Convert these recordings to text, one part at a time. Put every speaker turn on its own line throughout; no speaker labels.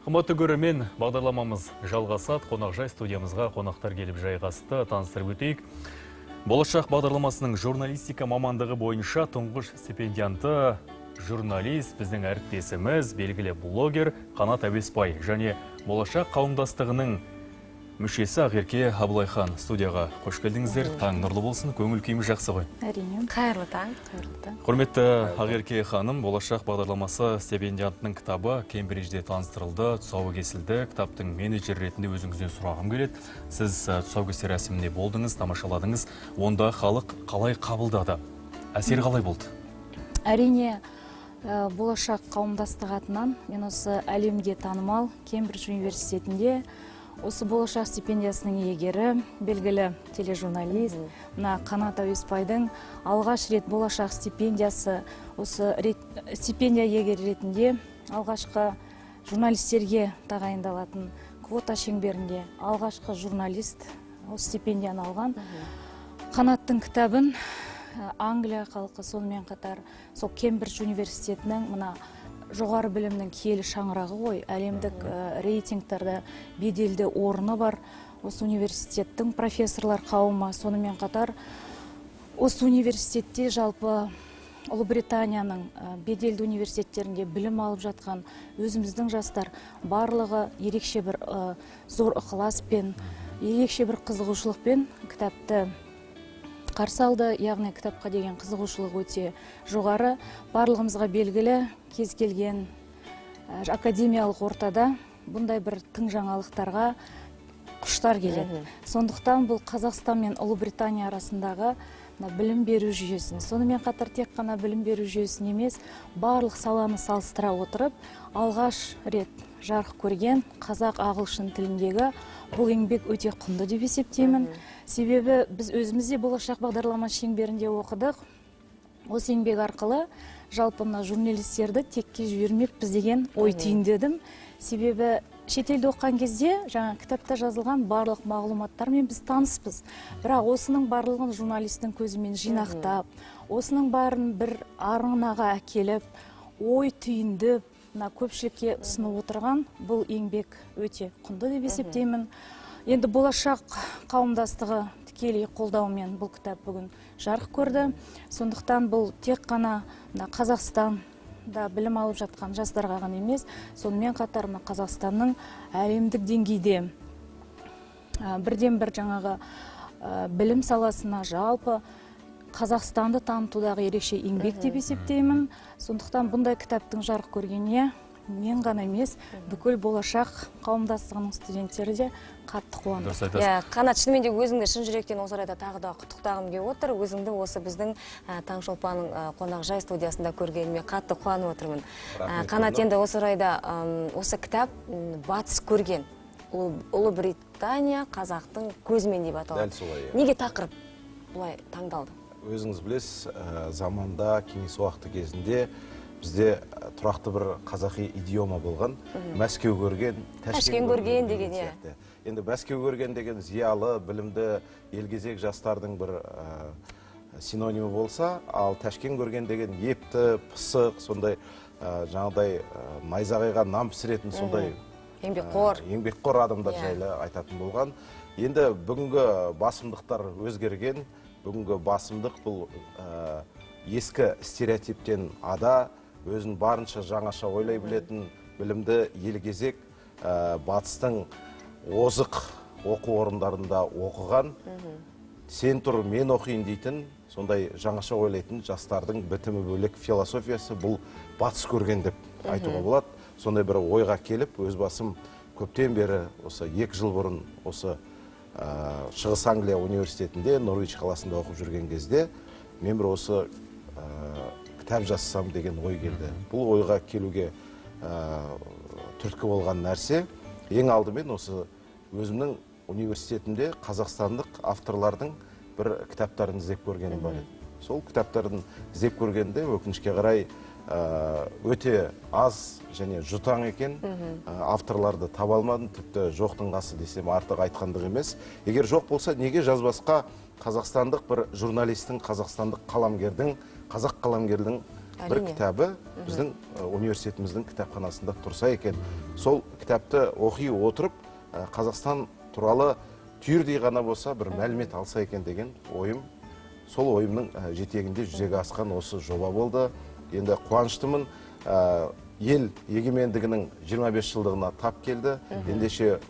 Қымбатты көрермен, бағдарламамыз жалғасады. Қонақжай студиямызға қонақтар келіп жайғасты, таныстырып өтейік. Болашақ бағдарламасының журналистика мамандығы бойынша тұңғыш стипендианты журналист, біздің әріптесіміз, белгілі блогер Қанат Әуесбай және Болашақ қауымдастығының мүшесі Ақерке Абылайхан студияға қош келдіңіздер. Таң нұрлы болсын, көңіл күйіміз жақсы ғой.
Әрине. Қайырлы таң.
Құрметті Ақерке ханым, Болашақ бағдарламасы стипендиантының кітабы Кембриджде таныстырылды, тұсауы кесілді. Кітаптың менеджер ретінде өзіңізден сұрағым келеді. Сіз тұсаукесер рәсімінде болдыңыз, тамашаладыңыз. Онда халық қалай қабылдады? Әсер қалай болды?
Әрине, Болашақ қауымдастығы атынан мен осы әлемге танымал Кембридж университетінде осы Болашақ стипендиясының иегері, белгілі тележурналист, Қанат Әуесбайдың алғаш рет Болашақ стипендиясы, осы стипендия иегері ретінде алғашқы журналистерге тағайындалатын квота шеңберінде алғашқы журналист осы стипендияны алған. Қанаттың кітабын Англия халқы, сонымен қатар сол Кембридж университетінің мына жоғары білімнің киелі шаңырағы ғой, әлемдік рейтингтарда беделді орны бар. Осы университеттің профессорлар қауымы, сонымен қатар осы университетте жалпы Ұлыбританияның беделді университеттерінде білім алып жатқан өзіміздің жастар барлығы ерекше бір зор ықыласпен, ерекше бір қызығушылықпен кітапты қарсы алды. Яғни кітапқа деген қызығушылық өте жоғары. Барлығымызға белгілі, кез келген академиялық ортада бұндай бір тың жаңалықтарға құштар келеді. Сондықтан бұл Қазақстан мен Ұлыбритания арасындағы білім беру жүйесін, сонымен қатар тек қана білім беру жүйесін емес, барлық саланы салыстыра отырып, алғаш рет жарық көрген қазақ ағылшын тіліндегі бұл еңбек өте құнды деп есептеймін. Себебі біз өзімізде Болашақ бағдарламасы шеңберінде оқыдық. Осы еңбек арқылы жалпы журналистерді текке жібермеппіз деген ой түйіндедім. Себебі шетелде оқыған кезде жаңа кітапта жазылған барлық мағлұматтармен біз таныспыз. Бірақ осының барлығын журналистің көзімен жинақтап, осының барын бір арыңнаға әкеліп, ой түйіндіп, көпшілікке ұсынып отырған бұл еңбек өте құнды деп есептеймін. Енді Болашақ қауымдастығы тікелей қолдауымен бұл кітап бүгін жарық көрді. Сондықтан бұл тек қана Қазақстанда білім алып жатқан жастарға ғана емес, сонымен қатар Қазақстанның әлемдік деңгейде бірден бір жаңағы білім саласына жалпы Қазақстанды танытудағы ерекше еңбек деп есептеймін. Сондықтан бұндай кітаптың жарық көргеніне мен ғана емес, бүкіл Болашақ қауымдастығының студенттері де қатты қуанды.
Қанат, шынымен де өзіңді шын жүректен осы орайда тағы да құттықтағым келіп отыр. Өзіңді осы біздің Таңшолпанның қонақжай студиясында көргеніме қатты қуанып отырмын. Қанат, енді осы орайда осы кітап батыс көрген Ұлыбритания қазақтың көзімен деп аталады. Неге тақырып бұлай таңдалды?
Өзіңіз білесіз, заманда кеңес уақыты кезінде бізде тұрақты бір қазақи идиома болған. Мәскеу көрген,
Ташкент көрген деген.
Енді Мәскеу көрген деген зиялы, білімді, елгезек жастардың бір синонимі болса, ал Ташкент көрген деген епті, пысық, сондай жаңағыдай найзағайға нам пісіретін сондай еңбекқор адамдар жайлы айтатын болған. Енді бүгінгі басымдықтар өзгерген. Бүгінгі басымдық бұл ескі стереотиптен ада, өзін барынша жаңаша ойлай білетін, білімді елгезек, батыстың озық оқу орындарында оқыған, сен тұр, мен оқиын дейтін, сондай жаңаша ойлайтын жастардың бітімі бөлек философиясы бұл батыс көрген деп айтуға болады. Сондай бір ойға келіп, өз басым көптен бері, осы 2 жыл бұрын осы Шығыс Англия университетінде, Норвич қаласында оқып жүрген кезде, мен бір осы кітап жазсам деген ой келді. Бұл ойға келуге түрткі болған нәрсе, ең алдымен осы өзімнің университетінде қазақстандық авторлардың бір кітаптарын іздеп көргенім бар еді. Сол кітаптарын іздеп көргенде өкінішке қарай өте аз және жұтаң екен, авторларды таба алмадым, тіпті жоқтың қасы десем артық айтқандық емес. Егер жоқ болса, неге жазбасқа қазақстандық бір журналистің, қазақстандық қаламгердің, қазақ қаламгердің бір кітабы біздің университетіміздің кітапханасында тұрса екен. Сол кітапты оқи отырып, Қазақстан туралы түйірдей ғана болса бір мәлімет алса екен деген ойым. Сол ойымның жетегінде жүзеге асқан осы жоба болды. Енді қуаныштымын, ел егемендігінің 25 жылдығына тап келді. Ендеше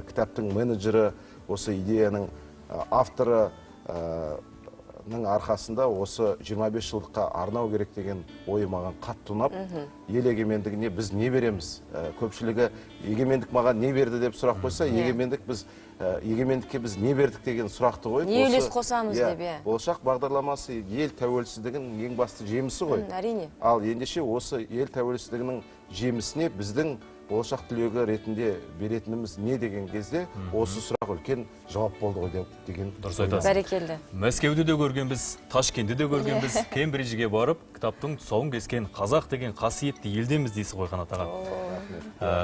кітаптың менеджері, осы идеяның авторы арқасында осы 25 жылдыққа арнау керек деген ойы маған қатты ұнап, ел егемендігіне біз не береміз? Көпшілігі егемендік маған не берді деп сұрақ қойса, егемендікке біз не бердік деген сұрақты қойып,
не үлес қосамыз деп.
Болашақ бағдарламасы ел тәуелсіздігінің ең басты жемісі ғой.
Әрине.
Ал ендеше осы ел тәуелсіздігінің жемісіне біздің болашақ түлегі ретінде беретініміз не деген кезде осы сұрақ үлкен жауап болды ғой деген.
Дұрыс айтасыз.
Бәрекелді.
Мәскеуді де көргенбіз, Ташкентті де көргенбіз, Кембриджге барып, кітаптың тұсауын кескен қазақ деген қасиетті елдеміз дейсіз ғой Қанат аға.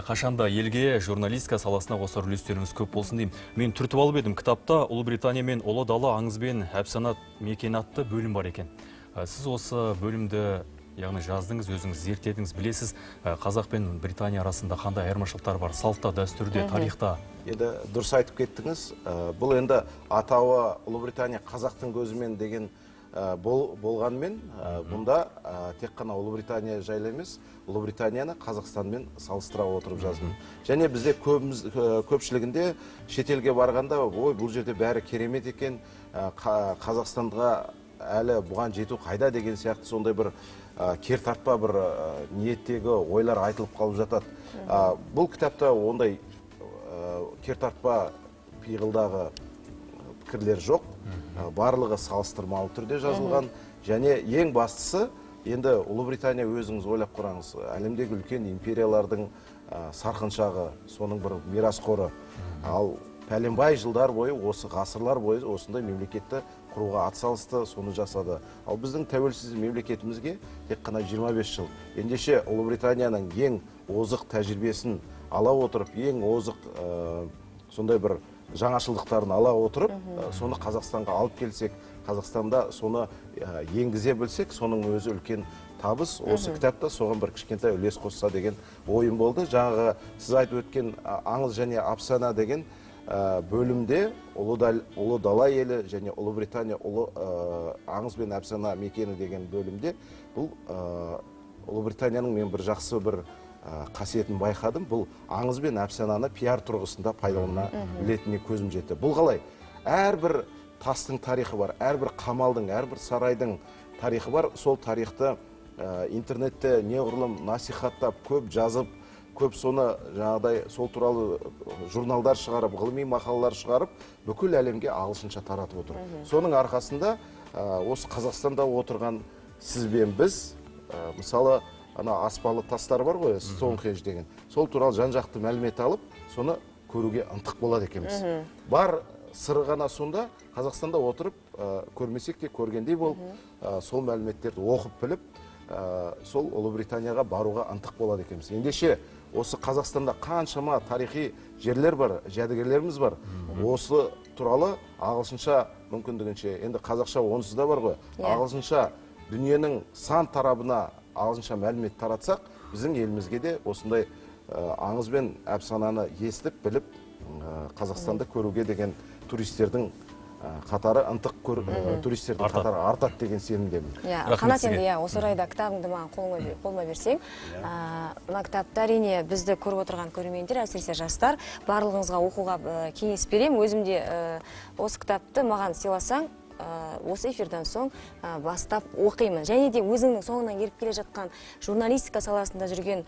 Қашанда елге журналистика саласына қосар үлестеріңіз көп болсын деймін. Мен түртіп алып едім, кітапта Ұлыбритания мен Ұлы дала аңыз бен әпсана мекені атты бөлім бар екен. Сіз осы бөлімді яғни жаздыңыз, өзіңіз зерттедіңіз, білесіз, Қазақ пен Британия арасында қандай айырмашылықтар бар, салтта, дәстүрде, тарихта?
Енді дұрыс айтып кеттіңіз. Бұл енді атауы Ұлыбритания қазақтың көзімен деген болғанмен, бұнда тек қана Ұлыбритания жайлы емес, Ұлыбританияны Қазақстанмен салыстыра отырып жаздым. Және бізде көпшілігінде шетелге барғанда, ой, бұл жерде бәрі керемет екен, Қазақстанға әлі бұған жету қайда деген сияқты сондай бір кер тартпа бір ниеттегі ойлар айтылып қалып жатады. Бұл кітапта ондай кер тартпа пиғылдағы пікірлер жоқ. Барлығы салыстырмалы түрде жазылған. Және ең бастысы, енді Ұлыбритания өзіңіз ойлап қараңыз, әлемдегі үлкен империялардың сарқыншағы, соның бір мирасқоры. Ал пәленбай жылдар бойы, осы ғасырлар бойы осындай мемлекетті құруға атсалысты, соны жасады. Ал біздің тәуелсіз мемлекетімізге тек қана 25 жыл. Ендеше Ұлыбританияның ең озық тәжірибесін ала отырып, ең озық сондай бір жаңашылдықтарын ала отырып, соны Қазақстанға алып келсек, Қазақстанда соны енгізе білсек, соның өзі үлкен табыс. Осы кітапта соған бір кішкентай үлес қосса деген ойым болды. Жаңағы сіз айтып өткен аңыз және әпсана деген бөлімде Ұлы дала елі және Ұлыбритания аңыз бен әпсана мекені деген бөлімде бұл Ұлыбританияның мен бір жақсы бір қасиетін байқадым. Бұл аңыз бен әпсананы пиар тұрғысында пайдалана білетініне көзім жетті. Бұл қалай? Әрбір тастың тарихы бар, әрбір қамалдың, әрбір сарайдың тарихы бар. Сол тарихты интернетте неғұрлым насихаттап, көп жазып, көп соны жаңағыдай сол туралы журналдар шығарып, ғылыми мақалалар шығарып, бүкіл әлемге ағылшынша таратып отыр. Соның арқасында осы Қазақстанда отырған сіз бен біз, мысалы, ана аспалы тастар бар ғой, Стоунхендж деген. Сол туралы жан-жақты мәлімет алып, соны көруге ынтық болады екенбіз. Бар сыры ғана сонда Қазақстанда отырып, көрмесек те көргендей болып, сол мәліметтерді оқып біліп, сол Ұлыбританияға баруға ынтық болады екенбіз. Ендеше осы Қазақстанда қаншама тарихи жерлер бар, жәдігерлеріміз бар. Осы туралы ағылшынша мүмкіндігінше, енді қазақша онсыз да бар ғой, ағылшынша дүниенің сан тарабына ағылшынша мәлімет таратсақ, біздің елімізге де осындай аңыз бен әпсананы естіп, біліп, Қазақстанды көруге деген туристердің қатары, ынтық туристердің қатары артады деген сенімдемін.
Қанат, енді осы орайда кітабыңды маған қолыма берсең, мына кітапта әрине бізді көріп отырған көрермендер, әсіресе жастар, барлығыңызға оқуға кеңес беремін. Өзімде осы кітапты маған сыйласаң, осы эфирден соң бастап оқимын. Және де өзіңнің соңынан еріп келе жатқан журналистика саласында жүрген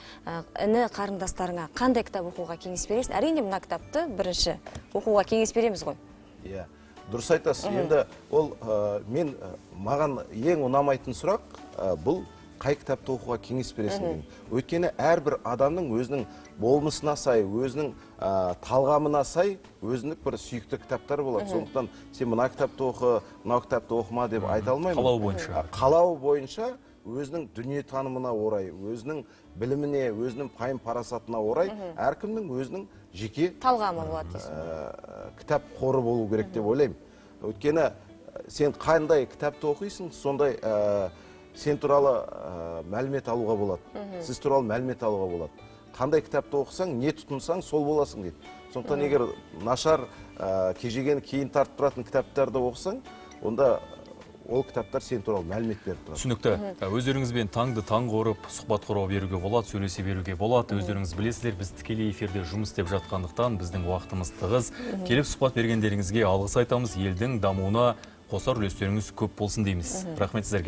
іні қарындастарыңа қандай кітап оқуға кеңес бересің? Әрине мына кітапты бірінші оқуға кеңес береміз ғой.
Иә, дұрыс айтасыз. Енді ол маған ең ұнамайтын сұрақ бұл қай кітапты оқуға кеңес бересің деген. Өйткені әрбір адамның өзінің болмысына сай, өзінің талғамына сай, өзіндік бір сүйікті кітаптар болады. Сондықтан сен мына кітапты оқы, мына кітапты оқыма деп айта алмаймын.
Қалау бойынша.
Қалау бойынша өзінің дүние танымына орай, өзінің біліміне, өзінің пайым парасатына орай, әркімнің өзінің жеке
талғамы болады дейсің.
Кітап қоры болу керек деп ойлаймын. Өйткені сен қандай кітапты оқисың, сондай сен туралы мәлімет алуға болады. Сіз туралы мәлімет алуға болады. Қандай кітапты оқысаң, не тұтынсаң, сол боласың дейді. Сондықтан егер нашар, кежеген кейін тартып тұратын кітаптарды оқысаң, онда ол кітаптар сен туралы мәлімет беріп тұрады.
Түсінікті. Өздеріңізбен таңды таң құрып, сұхбат құруға беруге болады, сөйлесе беруге болады. Өздеріңіз білесіздер, біз тікелей эфирде жұмыс істеп жатқандықтан біздің уақытымыз тығыз. Келіп сұхбат бергендеріңізге алғыс айтамыз. Елдің дамуына қосар үлестеріңіз көп болсын дейміз. Рахмет сіздерге.